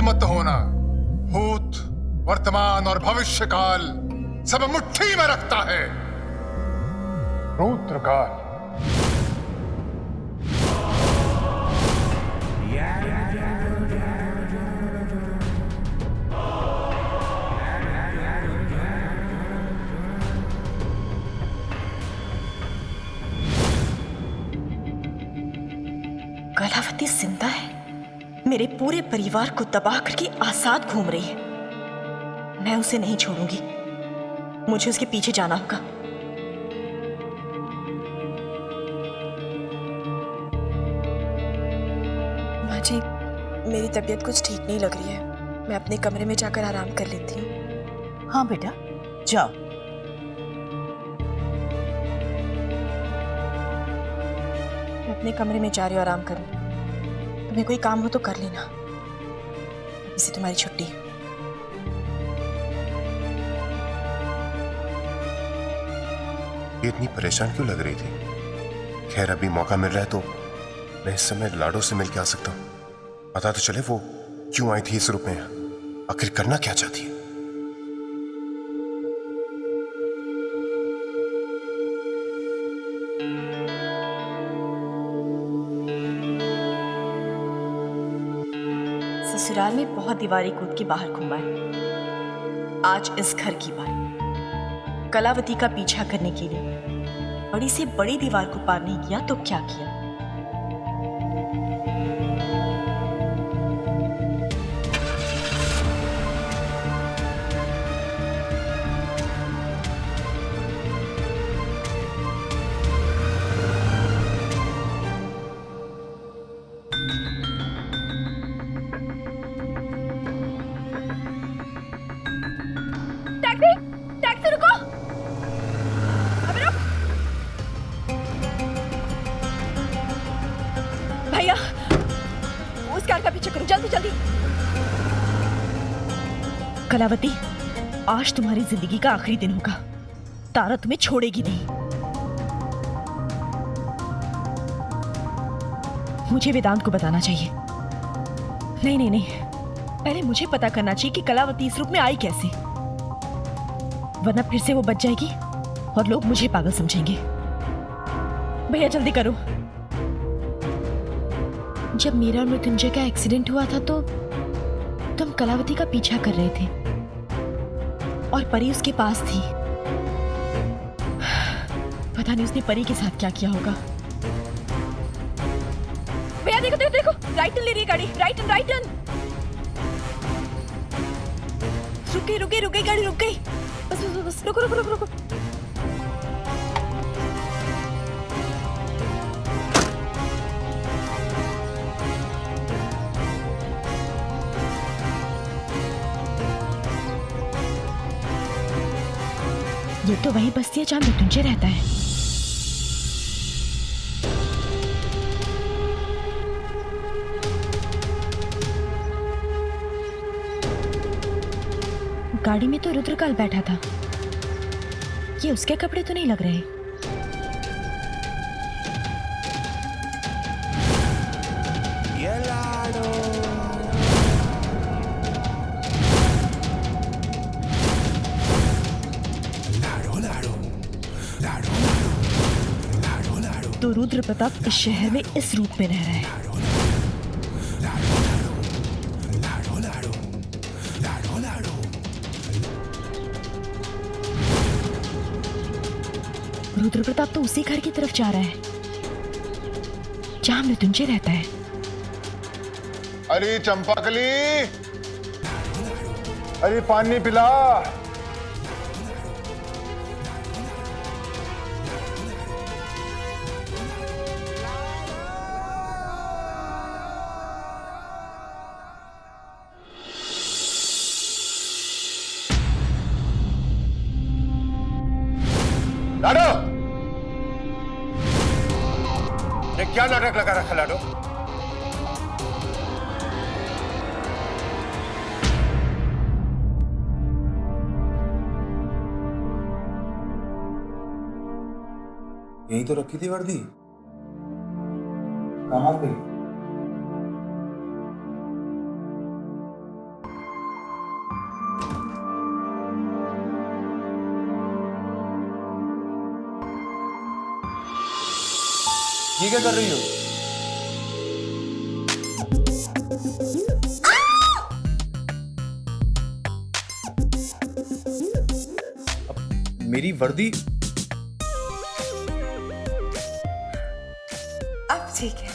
मत होना। भूत, वर्तमान और भविष्य काल सब मुट्ठी में रखता है रुद्रकाल। कलावती जिंदा है, मेरे पूरे परिवार को तबाह करके आजाद घूम रही है। मैं उसे नहीं छोड़ूंगी, मुझे उसके पीछे जाना होगा। माँ जी, मेरी तबीयत कुछ ठीक नहीं लग रही है, मैं अपने कमरे में जाकर आराम कर लेती हूँ। हाँ बेटा, जाओ। मैं अपने कमरे में जा रही हूँ आराम करने। तुम्हें कोई काम हो तो कर लेना, अभी से तुम्हारी छुट्टी है। ये इतनी परेशान क्यों लग रही थी? खैर अभी मौका मिल रहा है तो मैं इस समय लाडो से मिल के आ सकता हूँ। पता तो चले वो क्यों आई थी इस रूप में, आखिर करना क्या चाहती है। ससुराल में बहुत दीवारी कूद के बाहर घूमा है, आज इस घर की बारी। कलावती का पीछा करने के लिए बड़ी से बड़ी दीवार को पार नहीं किया तो क्या किया। टैक्सी रुको, अबे रुक। भैया, उस कार का पीछे करो, जल्दी जल्दी। कलावती, आज तुम्हारी जिंदगी का आखिरी दिन होगा। तारा तुम्हें छोड़ेगी नहीं। मुझे वेदांत को बताना चाहिए। नहीं नहीं नहीं, पहले मुझे पता करना चाहिए कि कलावती इस रूप में आई कैसे, वरना फिर से वो बच जाएगी और लोग मुझे पागल समझेंगे। भैया जल्दी करो। जब मेरा और मृत्युंजय का एक्सीडेंट हुआ था तो तुम कलावती का पीछा कर रहे थे और परी उसके पास थी। पता नहीं उसने परी के साथ क्या किया होगा। भैया देखो देखो देखो, राइट टर्न ले रही है गाड़ी, राइट टर्न राइट टर्न। रुक गई रुक गई रुक गई, गाड़ी रुक गई। बस बस बस, रुको रुको रुको रुको। ये तो वही बस्ती है जहां मृत्युंजय रहता है। गाड़ी में तो रुद्रकाल बैठा था, ये उसके कपड़े तो नहीं लग रहे। ये लाडो। लाडो लाडो लाडो लाडो लाडो। तो रुद्र प्रताप इस शहर में इस रूप में रह रहा है। रुद्र प्रताप तो उसी घर की तरफ जा रहा है जहां मृत्युंजय रहता है। अरे चंपाकली, अरे पानी पिला। लाडो, ये क्या नाटक लगा रखा लाडो? यही तो रखी थी वर्दी, कहाँ गई? ये क्या कर रही हो? मेरी वर्दी। अब ठीक है।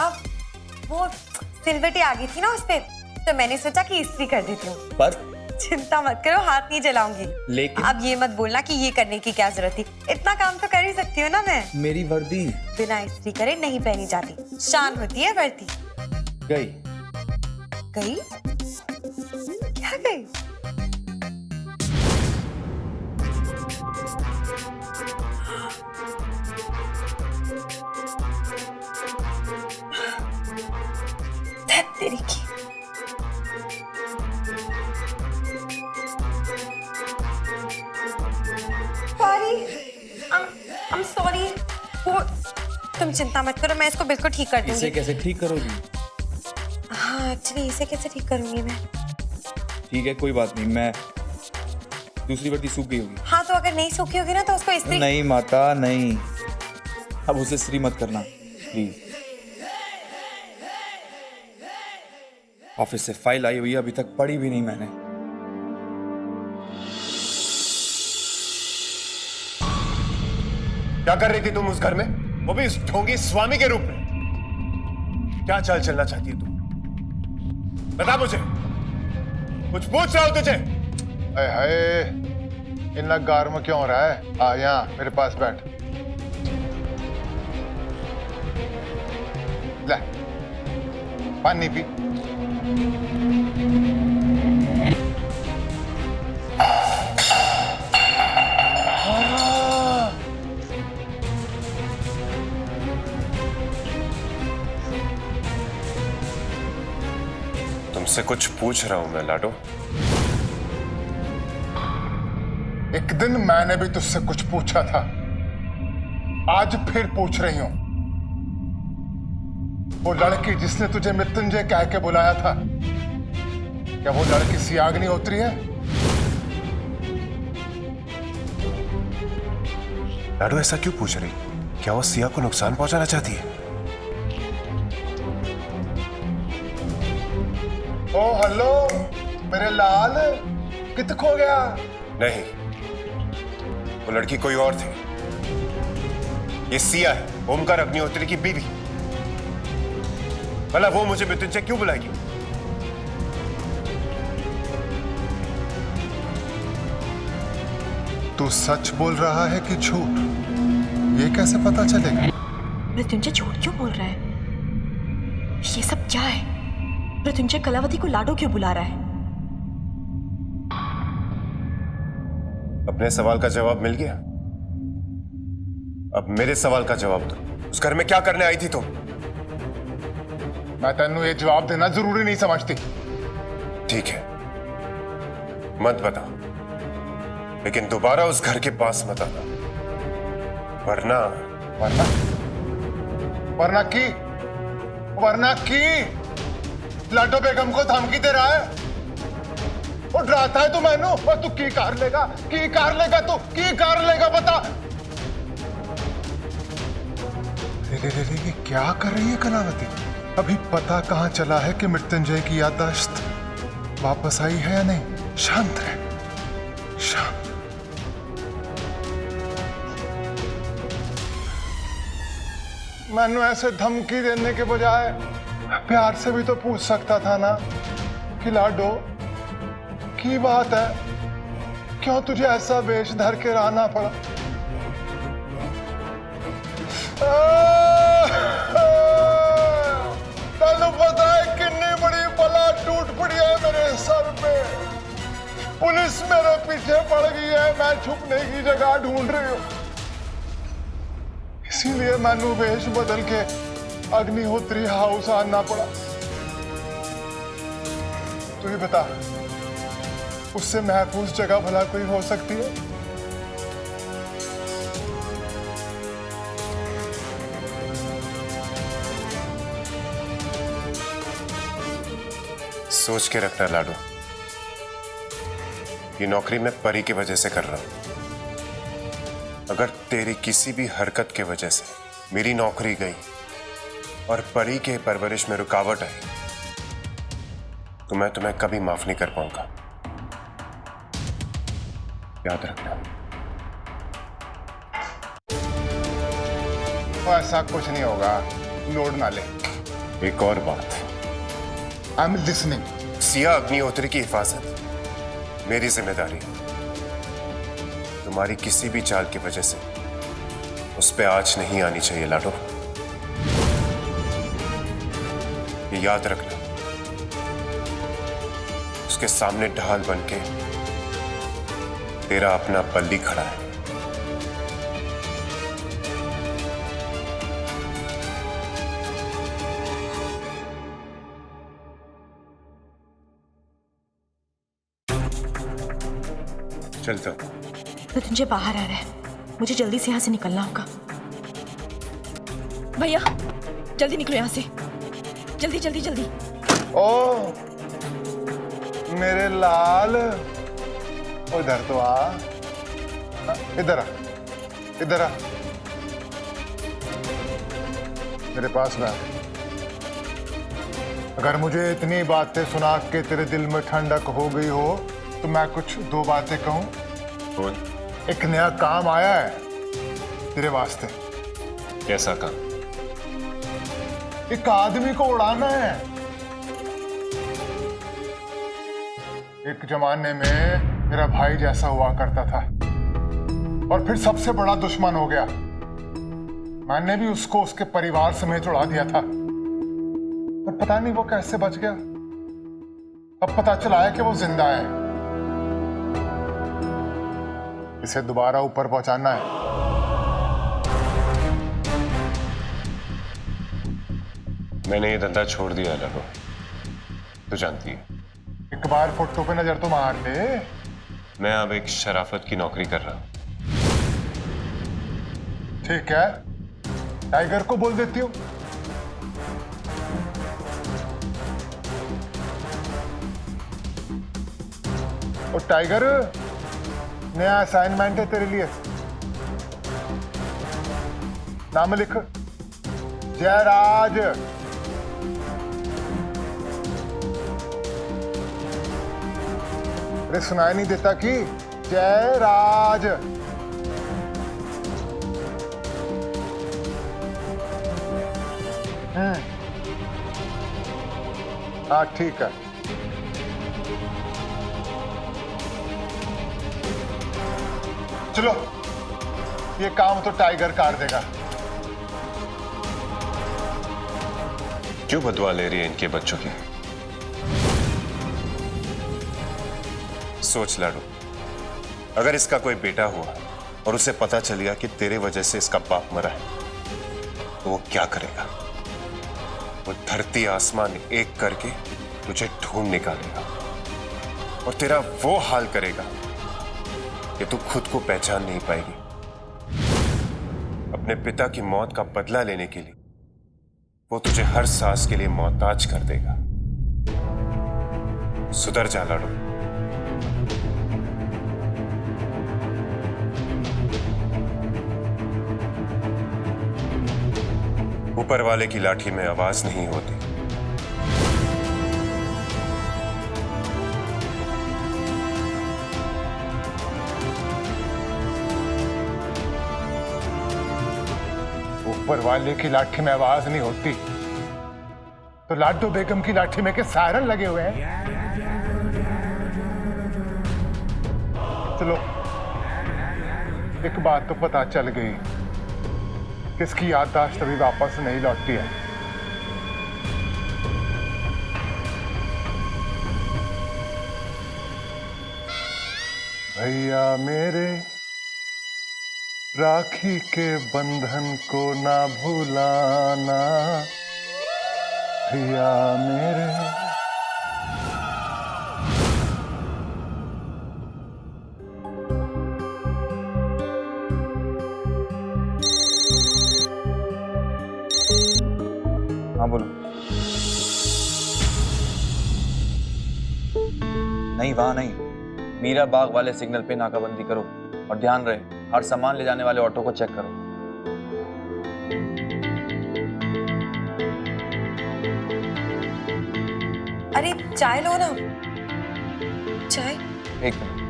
अब वो सिलवटें आ गई थी ना उस पे, तो मैंने सोचा कि इस्त्री कर देती हूँ। पर चिंता मत करो, हाथ नहीं जलाऊंगी। लेकिन अब ये मत बोलना कि ये करने की क्या जरूरत थी, इतना काम तो कर ही सकती हूँ ना मैं। मेरी वर्दी बिना इस्त्री करे नहीं पहनी जाती, शान होती है वर्दी। गई। गई? क्या गई? धत तेरी की। I'm sorry। वो तुम चिंता मत करो, मैं इसको बिल्कुल ठीक कर इसे दूंगी। कैसे ठीक करोगी? हाँ एक्चुअली इसे कैसे ठीक करूंगी मैं? ठीक है, कोई बात नहीं, मैं दूसरी वर्दी सूख गई होगी। हाँ तो अगर नहीं सूखी होगी ना तो उसको इस्त्री। नहीं माता नहीं, अब उसे इस्त्री मत करना प्लीज। ऑफिस से फाइल आई हुई है, अभी तक पढ़ी भी नहीं मैंने। क्या कर रही थी तुम उस घर में, वो भी उस ढोंगी स्वामी के रूप में? क्या चाल चलना चाहती है तुम? बता मुझे, कुछ पूछ रहा हूं तुझे। हाय हाय, इन गार में क्यों हो रहा है? आ यहाँ मेरे पास बैठ। ले पानी पी। तुमसे कुछ पूछ रहा हूं मैं लाडो। एक दिन मैंने भी तुझसे कुछ पूछा था, आज फिर पूछ रही हूं। वो लड़की जिसने तुझे मृत्युंजय कह के बुलाया था, क्या वो लड़की सियाग्नि उतरी है? लाडो ऐसा क्यों पूछ रही? क्या वो सिया को नुकसान पहुंचाना चाहती है? ओ हेलो मेरे लाल, कित खो गया? नहीं, वो लड़की कोई और थी। ये सिया है, ओमकार अग्निहोत्री की बीवी। भला वो मुझे मृत्युंजय क्यों बुलाएगी? तू सच बोल रहा है कि झूठ? ये कैसे पता चलेगा? मृत्युंजय झूठ क्यों बोल रहा है? ये सब क्या है? मृत्युंजय कलावती को लाडो क्यों बुला रहा है? अपने सवाल का जवाब मिल गया। अब मेरे सवाल का जवाब दो। उस घर में क्या करने आई थी तुम? मैं तेनू ये जवाब देना जरूरी नहीं समझती। ठीक है, मत बताओ, लेकिन दोबारा उस घर के पास मत आना, वरना वरना वरना की वरना की लाडो बेगम को धमकी दे रहा है, वो डराता है तू मैनू। और तू की कार लेगा तू की कार लेगा बता। रे, ये क्या कर रही है कलावती? अभी पता कहां चला है कि मृत्युंजय की याददाश्त वापस आई है या नहीं। शांत रहे, शांत। मैनू ऐसे धमकी देने के बजाय प्यार से भी तो पूछ सकता था ना कि लाडो की बात है, क्यों तुझे ऐसा वेश धर के रहना पड़ा? तेनू पता है कितनी बड़ी बला टूट पड़ी है मेरे सर पे। पुलिस मेरे पीछे पड़ गई है, मैं छुपने की जगह ढूंढ रही हूँ। इसीलिए मैनू वेश बदल के अग्निहोत्री हाउस आना पड़ा। तू ही बता, उससे महफूज जगह भला कोई हो सकती है? सोच के रखना लाडो, ये नौकरी मैं परी की वजह से कर रहा हूं। अगर तेरी किसी भी हरकत की वजह से मेरी नौकरी गई और परी के परवरिश में रुकावट आई तो मैं तुम्हें कभी माफ नहीं कर पाऊंगा, याद रखना। तो ऐसा कुछ नहीं होगा, लोड ना ले। एक और बात, I am listening. Siya Agnihotri की हिफाजत मेरी जिम्मेदारी है। तुम्हारी किसी भी चाल की वजह से उस पे आँच नहीं आनी चाहिए लाडो, ये याद रखना। उसके सामने ढाल बनके तेरा अपना बल्ली खड़ा है। चलता मृत्युंजय बाहर आ रहा है, मुझे जल्दी से यहाँ से निकलना होगा। भैया जल्दी निकलो यहाँ से, जल्दी जल्दी जल्दी। ओ मेरे लाल, उधर तो आ, इधर आ, इधर आ, मेरे पास में। अगर मुझे इतनी बातें सुना के तेरे दिल में ठंडक हो गई हो तो मैं कुछ दो बातें कहूं। बोल। एक नया काम आया है तेरे वास्ते। कैसा काम? एक आदमी को उड़ाना है। एक जमाने में मेरा भाई जैसा हुआ करता था और फिर सबसे बड़ा दुश्मन हो गया। मैंने भी उसको उसके परिवार समेत उड़ा दिया था, पर पता नहीं वो कैसे बच गया। अब पता चला है कि वो जिंदा है। इसे दोबारा ऊपर पहुंचाना है। मैंने ये धंधा छोड़ दिया लाडो, तू जानती है। एक बार फोटो पे नजर तो मार ले। मैं अब एक शराफत की नौकरी कर रहा हूं। ठीक है, टाइगर को बोल देती हूँ। और टाइगर, नया असाइनमेंट है तेरे लिए। नाम लिख, जयराज। अरे सुनाई नहीं देता कि जयराज। हाँ ठीक है। चलो, ये काम तो टाइगर कर देगा। क्यों बदवा ले रही है इनके बच्चों की? सोच लाडो, अगर इसका कोई बेटा हुआ और उसे पता चल गया कि तेरे वजह से इसका बाप मरा है तो वो क्या करेगा? वो धरती आसमान एक करके तुझे ढूंढ निकालेगा और तेरा वो हाल करेगा कि तू खुद को पहचान नहीं पाएगी। अपने पिता की मौत का बदला लेने के लिए वो तुझे हर सांस के लिए मोहताज कर देगा। सुधर जा लाडो। ऊपर वाले की लाठी में आवाज नहीं होती। ऊपर वाले की लाठी में आवाज नहीं होती तो लाडो बेगम की लाठी में के सायरन लगे हुए हैं। चलो, एक बात तो पता चल गई, किसकी याददाश्त अभी वापस नहीं लौटती है। भैया मेरे, राखी के बंधन को ना भूलाना। भैया मेरे। हाँ बोलो। नहीं, वहां नहीं, मीरा बाग वाले सिग्नल पे नाकाबंदी करो और ध्यान रहे हर सामान ले जाने वाले ऑटो को चेक करो। अरे चाय लो ना, चाय। एक मिनट।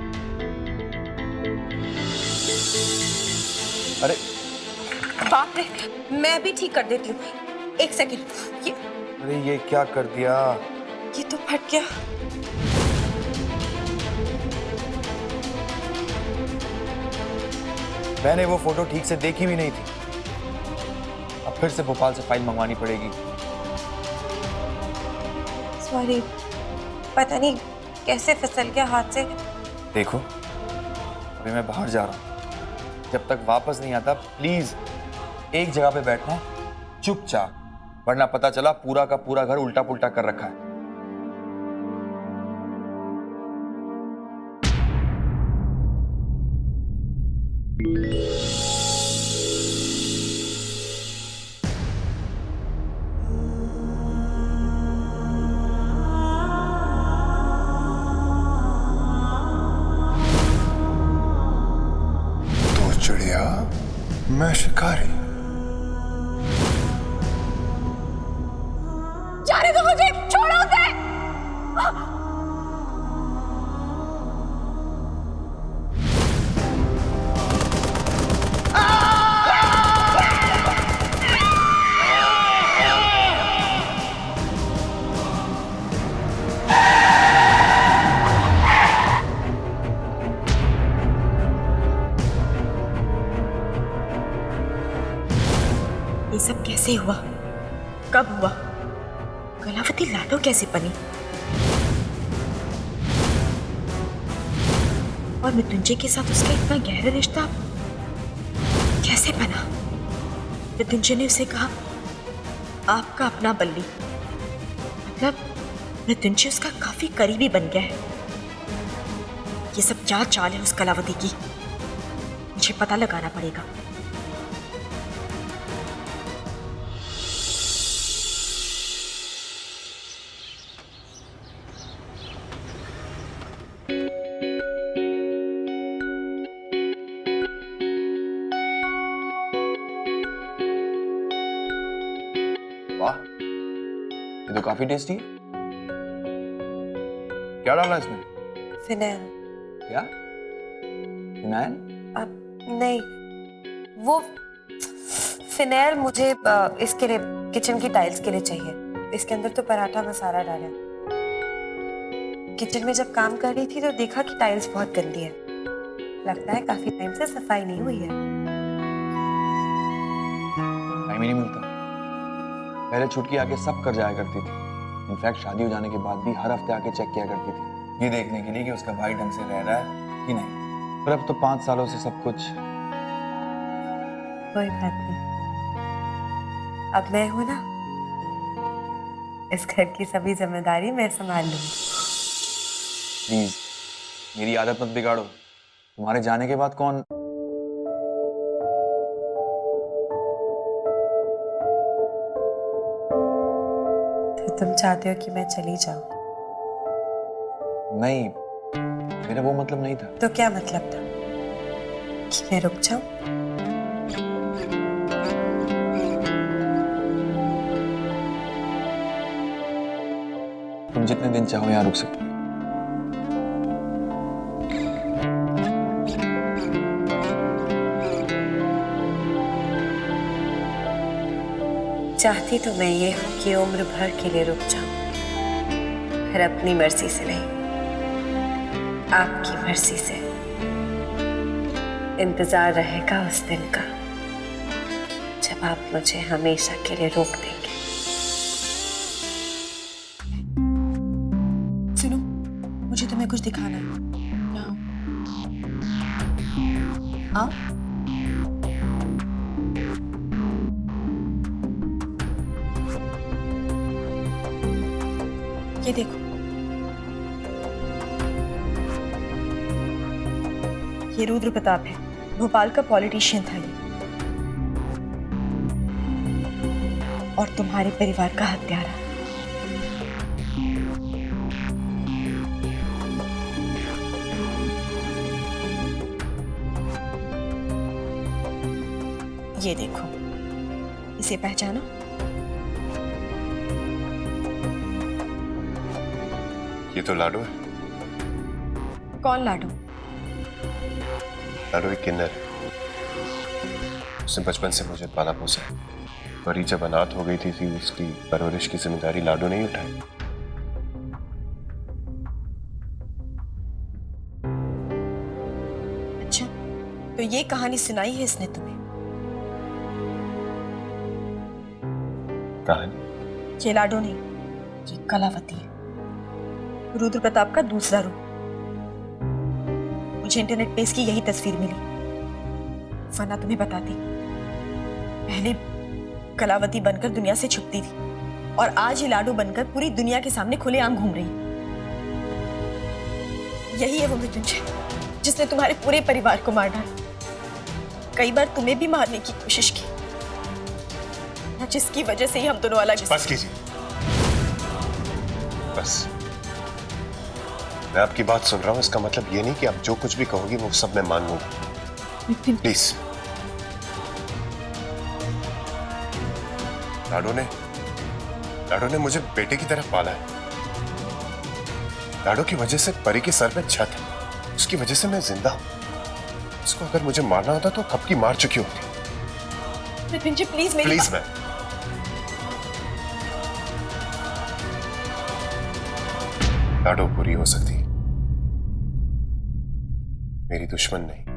अरे बाप रे, मैं भी ठीक कर देती हूँ, एक सेकंड। अरे ये क्या कर दिया? ये तो फट गया। मैंने वो फोटो ठीक से देखी भी नहीं थी। अब फिर से भोपाल से फाइल मंगवानी पड़ेगी। सॉरी, पता नहीं कैसे फिसल गया हाथ से। देखो अभी मैं बाहर जा रहा हूँ, जब तक वापस नहीं आता प्लीज एक जगह पे बैठना है चुपचाप, वरना पता चला पूरा का पूरा घर उल्टा पुल्टा कर रखा है। तो चिड़िया मैं शिकारी। जाने दो मुझे, छोड़ो उसे। ये सब कैसे हुआ? कब हुआ? कलावती लाडो कैसे बनी? और मृत्युंजय के साथ उसका इतना गहरा रिश्ता कैसे बना? मृत्युंजय ने उसे कहा आपका अपना बल्ली, मतलब मृत्युंजय उसका काफी करीबी बन गया है। ये सब क्या चाल है उस कलावती की? मुझे पता लगाना पड़ेगा। वाह, ये तो काफी टेस्टी है। क्या डाला इसमें? फिनाइल। क्या? फिनाइल? नहीं, वो फिनाइल मुझे इसके लिए, किचन की टाइल्स के लिए चाहिए। इसके अंदर तो पराठा मसाला डाला। किचन में जब काम कर रही थी तो देखा कि टाइल्स बहुत गंदी है। लगता है काफी टाइम से सफाई नहीं हुई है। टाइम ही नहीं मिलता। पहले छुटकी आके सब कर जाया करती थी। इनफैक्ट शादी हो जाने के बाद भी हर हफ्ते आके चेक किया करती थी, ये देखने के लिए कि उसका भाई ढंग से रह रहा है कि नहीं। पर अब तो 5 सालों से सब कुछ। कोई बात नहीं, अब मैं हूं ना, इस घर की सभी जिम्मेदारी मैं संभाल लूंगी। प्लीज मेरी आदत मत बिगाड़ो। तुम्हारे जाने के बाद कौन? तो तुम चाहते हो कि मैं चली जाऊं? नहीं, मेरा वो मतलब नहीं था। तो क्या मतलब था? कि मैं रुक जाऊं? तुम जितने दिन चाहो यहाँ रुक सकते हो। चाहती तो मैं ये हूं कि उम्र भर के लिए रुक जाऊं, पर अपनी मर्जी से नहीं, आपकी मर्जी से। इंतजार रहेगा उस दिन का जब आप मुझे हमेशा के लिए रोक देंगे। सुनो, मुझे तुम्हें कुछ दिखाना है। आओ। ये देखो, ये रुद्र प्रताप है, भोपाल का पॉलिटिशियन था ये, और तुम्हारे परिवार का हत्यारा। ये देखो, इसे पहचानो? ये तो लाडो है। कौन लाडो? लाडो एक किन्नर है। उसने बचपन से मुझे पाला पोसा है। परी जब अनाथ हो गई थी उसकी परवरिश की जिम्मेदारी लाडो ने ही उठाई। अच्छा, तो ये कहानी सुनाई है इसने तुम्हें? कहानी? ये लाडो नहीं, ये कलावती है, रुद्र प्रताप का दूसरा रूप। मुझे इंटरनेट पे इसकी यही तस्वीर मिली, वरना तुम्हें बताती। पहले कलावती बनकर दुनिया से छुपती थी और आज ये लाडो बनकर पूरी दुनिया के सामने खुलेआम घूम रही है। यही है वो मृत्युंजय जिसने तुम्हारे पूरे परिवार को मार डाला। कई बार तुम्हें भी मारने की कोशिश की, जिसकी वजह से ही हम दोनों अलग। बस कीजिए, बस। मैं आपकी बात सुन रहा हूं, इसका मतलब ये नहीं कि आप जो कुछ भी कहोगी वो सब मैं मान लूंगा। प्लीज। लाडो ने मुझे बेटे की तरह पाला है। लाडो की वजह से परी के सर पे छत है, उसकी वजह से मैं जिंदा हूं। इसको अगर मुझे मारना होता तो कब की मार चुकी होती। प्लीज मेरी प्लीज मैं लाडो बुरी हो सकती, मेरी दुश्मन नहीं।